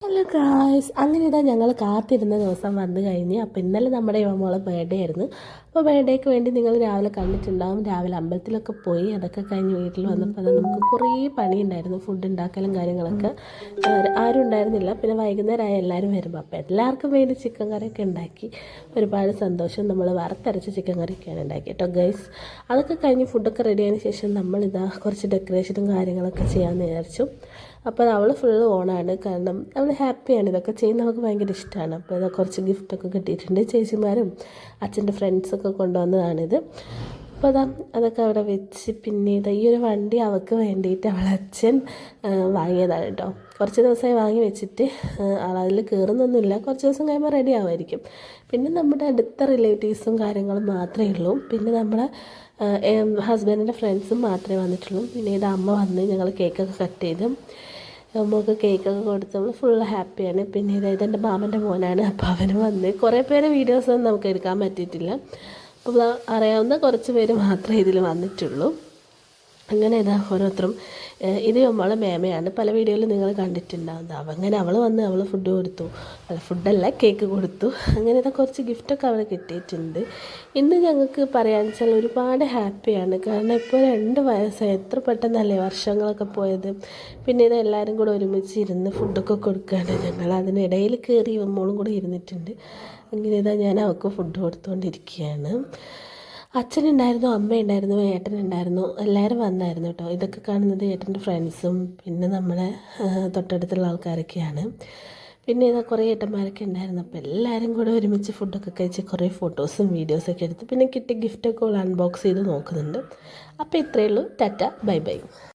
Hello guys, അങ്ങനെ ഇതാ ഞങ്ങൾ കാത്തിരുന്ന ദിവസം വന്നു കഴിഞ്ഞ്. അപ്പോൾ ഇന്നലെ നമ്മുടെ മോളെ ബർത്ത്ഡേ ആയിരുന്നു. അപ്പോൾ ബർത്ത്ഡേക്ക് വേണ്ടി നിങ്ങൾ രാവിലെ കണ്ടിട്ടുണ്ടാകും. രാവിലെ അമ്പലത്തിലൊക്കെ പോയി അതൊക്കെ കഴിഞ്ഞ് വീട്ടിൽ വന്നപ്പോൾ അത് നമുക്ക് കുറേ പണിയുണ്ടായിരുന്നു. ഫുഡ് ഉണ്ടാക്കലും കാര്യങ്ങളൊക്കെ ആരും ഉണ്ടായിരുന്നില്ല. പിന്നെ വൈകുന്നേരമായി എല്ലാവരും വരുമ്പോൾ അപ്പോൾ എല്ലാവർക്കും വേണ്ടി ചിക്കൻ കറിയൊക്കെ ഉണ്ടാക്കി. ഒരുപാട് സന്തോഷം. നമ്മൾ വറുത്തരച്ച ചിക്കൻ കറിയൊക്കെയാണ് ഉണ്ടാക്കി കേട്ടോ ഗൈസ്. അതൊക്കെ കഴിഞ്ഞ് ഫുഡൊക്കെ റെഡിയായതിനു ശേഷം നമ്മളിതാ കുറച്ച് ഡെക്കറേഷനും കാര്യങ്ങളൊക്കെ ചെയ്യാമെന്ന് വിചാരിച്ചു. അപ്പോൾ അവൾ ഫുള്ള് ഓണാണ്. കാരണം അവൾ ഹാപ്പിയാണ്. ഇതൊക്കെ ചെയ്യുന്നത് നമുക്ക് ഭയങ്കര ഇഷ്ടമാണ്. അപ്പോൾ ഇതാ കുറച്ച് ഗിഫ്റ്റൊക്കെ കിട്ടിയിട്ടുണ്ട്. ചേച്ചിമാരും അച്ഛൻ്റെ ഫ്രണ്ട്സൊക്കെ കൊണ്ടുവന്നതാണിത്. അപ്പോൾ അതൊക്കെ അവിടെ വെച്ച് പിന്നെ ഈ ഒരു വണ്ടി അവൾക്ക് വേണ്ടിയിട്ട് അവളച്ഛൻ വാങ്ങിയതാണ് കേട്ടോ. കുറച്ച് ദിവസമായി വാങ്ങി വെച്ചിട്ട് അതിൽ കയറുന്നൊന്നുമില്ല. കുറച്ച് ദിവസം കഴിയുമ്പോൾ റെഡി ആവുമായിരിക്കും. പിന്നെ നമ്മുടെ അടുത്ത റിലേറ്റീവ്സും കാര്യങ്ങളും മാത്രമേ ഉള്ളൂ. പിന്നെ നമ്മളെ ഹസ്ബൻഡിൻ്റെ ഫ്രണ്ട്സും മാത്രമേ വന്നിട്ടുള്ളൂ. പിന്നെ അമ്മ വന്ന് ഞങ്ങൾ കേക്കൊക്കെ കട്ട് ചെയ്ത് അമ്മക്ക് കേക്കൊക്കെ കൊടുത്തപ്പോൾ ഫുൾ ഹാപ്പിയാണ്. പിന്നെ ഇതെൻ്റെ മാമൻ്റെ മോനാണ്. അപ്പോൾ അവന് വന്ന് കുറേ പേര് വീഡിയോസൊന്നും നമുക്ക് എടുക്കാൻ പറ്റിയിട്ടില്ല. അപ്പോൾ അറിയാവുന്ന കുറച്ച് പേര് മാത്രമേ ഇതിൽ വന്നിട്ടുള്ളൂ. അങ്ങനെ ഓരോരുത്തരും ഇത് നമ്മളെ മേമയാണ്. പല വീഡിയോയിലും നിങ്ങൾ കണ്ടിട്ടുണ്ടാവും. അങ്ങനെ അവൾ വന്ന് അവൾ ഫുഡ് കൊടുത്തു. ഫുഡല്ല, കേക്ക് കൊടുത്തു. അങ്ങനെ കുറച്ച് ഗിഫ്റ്റൊക്കെ അവൾ കിട്ടിയിട്ടുണ്ട്. ഇന്ന് ഞങ്ങൾക്ക് പറയാമെന്ന് വെച്ചാൽ ഒരുപാട് ഹാപ്പിയാണ്. കാരണം ഇപ്പോൾ 2 വയസ്സായി. എത്ര പെട്ടെന്നല്ലേ വർഷങ്ങളൊക്കെ പോയത്. പിന്നെ എല്ലാവരും കൂടെ ഒരുമിച്ച് ഇരുന്ന് ഫുഡൊക്കെ കൊടുക്കുകയാണ് ഞങ്ങൾ. അതിനിടയിൽ കയറി മോളും കൂടെ ഇരുന്നിട്ടുണ്ട്. അങ്ങനെ ഞാൻ അവൾക്ക് ഫുഡ് കൊടുത്തുകൊണ്ടിരിക്കുകയാണ്. അച്ഛനുണ്ടായിരുന്നു, അമ്മയുണ്ടായിരുന്നു, ഏട്ടനുണ്ടായിരുന്നു, എല്ലാവരും വന്നായിരുന്നു കേട്ടോ. ഇതൊക്കെ കാണുന്നത് ഏട്ടൻ്റെ ഫ്രണ്ട്സും പിന്നെ നമ്മളെ തൊട്ടടുത്തുള്ള ആൾക്കാരൊക്കെയാണ്. പിന്നെ കുറേ ഏട്ടന്മാരൊക്കെ ഉണ്ടായിരുന്നു. അപ്പോൾ എല്ലാവരും കൂടെ ഒരുമിച്ച് ഫുഡൊക്കെ കഴിച്ച് കുറേ ഫോട്ടോസും വീഡിയോസൊക്കെ എടുത്ത് പിന്നെ കിട്ടിയ ഗിഫ്റ്റൊക്കെ അൺബോക്സ് ചെയ്ത് നോക്കുന്നുണ്ട്. അപ്പോൾ ഇത്രയേ ഉള്ളൂ. Tata, bye bye.